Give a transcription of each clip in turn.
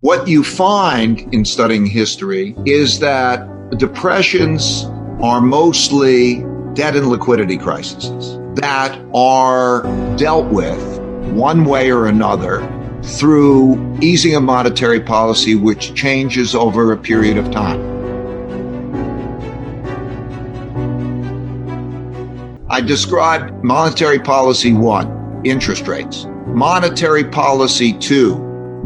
What you find in studying history is that depressions are mostly debt and liquidity crises that are dealt with one way or another through easing of monetary policy, which changes over a period of time. I described monetary policy 1, interest rates. Monetary policy 2,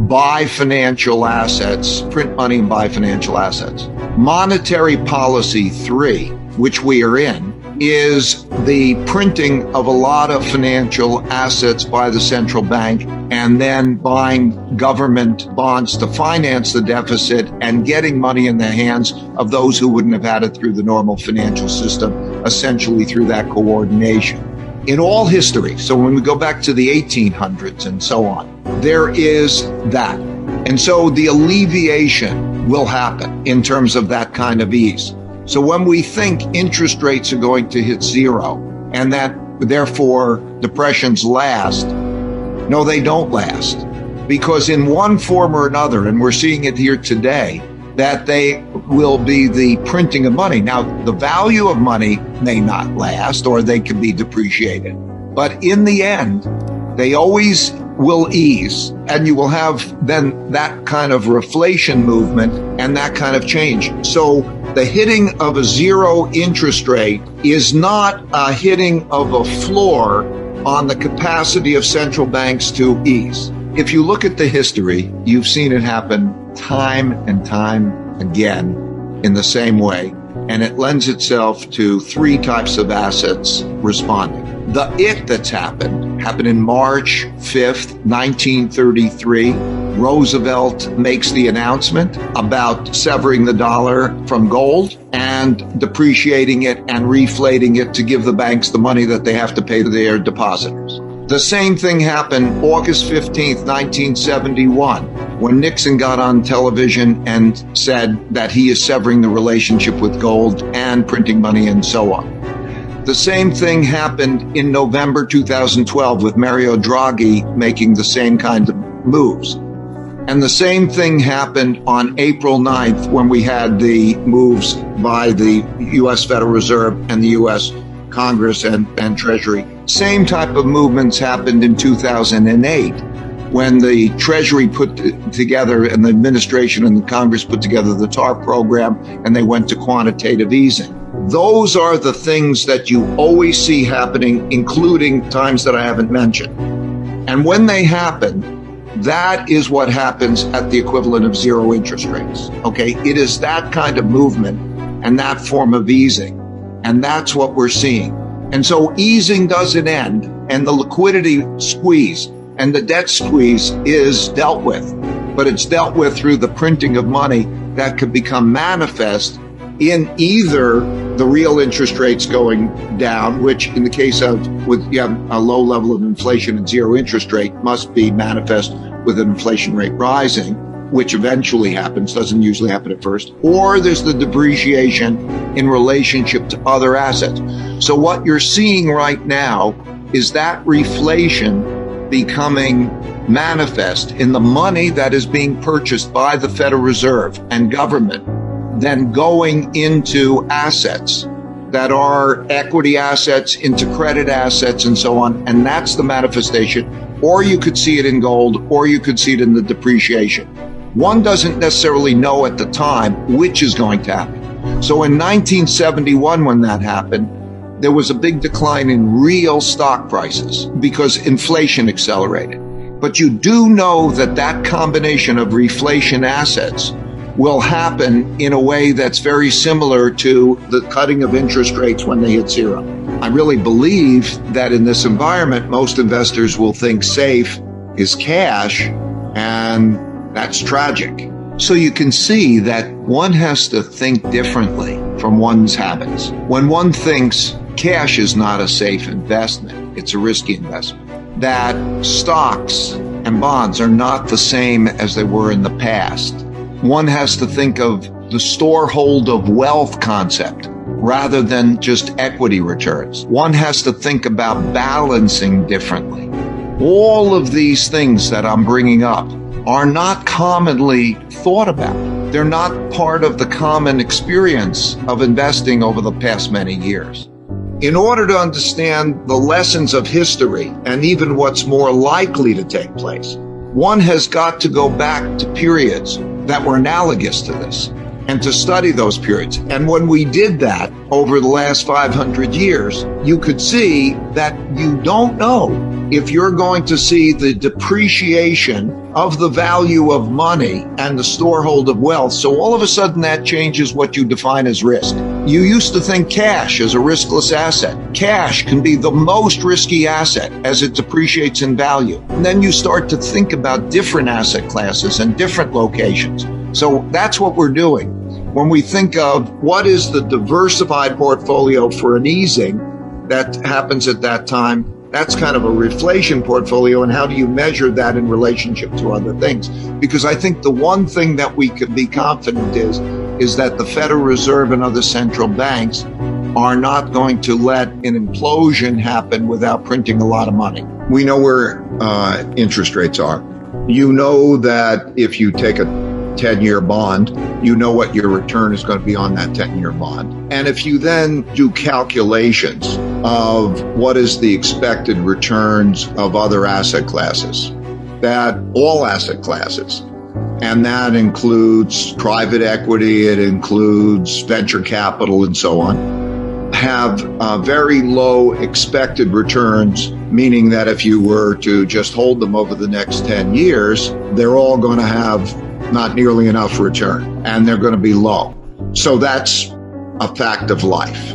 buy financial assets, print money and buy financial assets. Monetary policy 3, which we are in, is the printing of a lot of financial assets by the central bank and then buying government bonds to finance the deficit and getting money in the hands of those who wouldn't have had it through the normal financial system, essentially through that coordination. In all history, so when we go back to the 1800s and so on, there is that. And so the alleviation will happen in terms of that kind of ease. So when we think interest rates are going to hit zero and that therefore depressions last, no, they don't last. Because in one form or another, and we're seeing it here today, that they will be the printing of money. Now, the value of money may not last, or they can be depreciated. But in the end, they always will ease, and you will have then that kind of reflation movement and that kind of change. So the hitting of a zero interest rate is not a hitting of a floor on the capacity of central banks to ease. If you look at the history, you've seen it happen time and time again in the same way. And it lends itself to 3 types of assets responding. The it that's happened in March 5th, 1933. Roosevelt makes the announcement about severing the dollar from gold and depreciating it and reflating it to give the banks the money that they have to pay to their depositors. The same thing happened August 15th, 1971, when Nixon got on television and said that he is severing the relationship with gold and printing money and so on. The same thing happened in November 2012 with Mario Draghi making the same kind of moves. And the same thing happened on April 9th when we had the moves by the U.S. Federal Reserve and the U.S. Congress and Treasury. Same type of movements happened in 2008 when the Treasury put together and the administration and the Congress put together the TARP program and they went to quantitative easing. Those are the things that you always see happening, including times that I haven't mentioned. And when they happen, that is what happens at the equivalent of zero interest rates. Okay, it is that kind of movement and that form of easing. And that's what we're seeing. And so easing doesn't end, and the liquidity squeeze and the debt squeeze is dealt with, but it's dealt with through the printing of money that could become manifest in either the real interest rates going down, which in the case of with you have a low level of inflation and zero interest rate must be manifest with an inflation rate rising, which eventually happens, doesn't usually happen at first, or there's the depreciation in relationship to other assets. So what you're seeing right now is that reflation becoming manifest in the money that is being purchased by the Federal Reserve and government, then going into assets that are equity assets, into credit assets and so on. And that's the manifestation. Or you could see it in gold, or you could see it in the depreciation. One doesn't necessarily know at the time which is going to happen. So in 1971, when that happened, there was a big decline in real stock prices because inflation accelerated. But you do know that that combination of reflation assets will happen in a way that's very similar to the cutting of interest rates when they hit zero. I really believe that in this environment, most investors will think safe is cash, and that's tragic. So you can see that one has to think differently from one's habits. When one thinks cash is not a safe investment, it's a risky investment, that stocks and bonds are not the same as they were in the past. One has to think of the storehold of wealth concept rather than just equity returns. One has to think about balancing differently. All of these things that I'm bringing up are not commonly thought about. They're not part of the common experience of investing over the past many years. In order to understand the lessons of history and even what's more likely to take place, one has got to go back to periods that were analogous to this and to study those periods. And when we did that over the last 500 years, you could see that you don't know if you're going to see the depreciation of the value of money and the storehold of wealth. So all of a sudden that changes what you define as risk. You used to think cash as a riskless asset. Cash can be the most risky asset as it depreciates in value. And then you start to think about different asset classes and different locations. So that's what we're doing. When we think of what is the diversified portfolio for an easing that happens at that time, that's kind of a reflation portfolio, and how do you measure that in relationship to other things? Because I think the one thing that we can be confident is that the Federal Reserve and other central banks are not going to let an implosion happen without printing a lot of money. We know where interest rates are. You know that if you take a 10-year bond, you know what your return is going to be on that 10-year bond. And if you then do calculations of what is the expected returns of other asset classes, that all asset classes, and that includes private equity, it includes venture capital and so on, have very low expected returns, meaning that if you were to just hold them over the next 10 years, they're all going to have not nearly enough return, and they're going to be low. So that's a fact of life.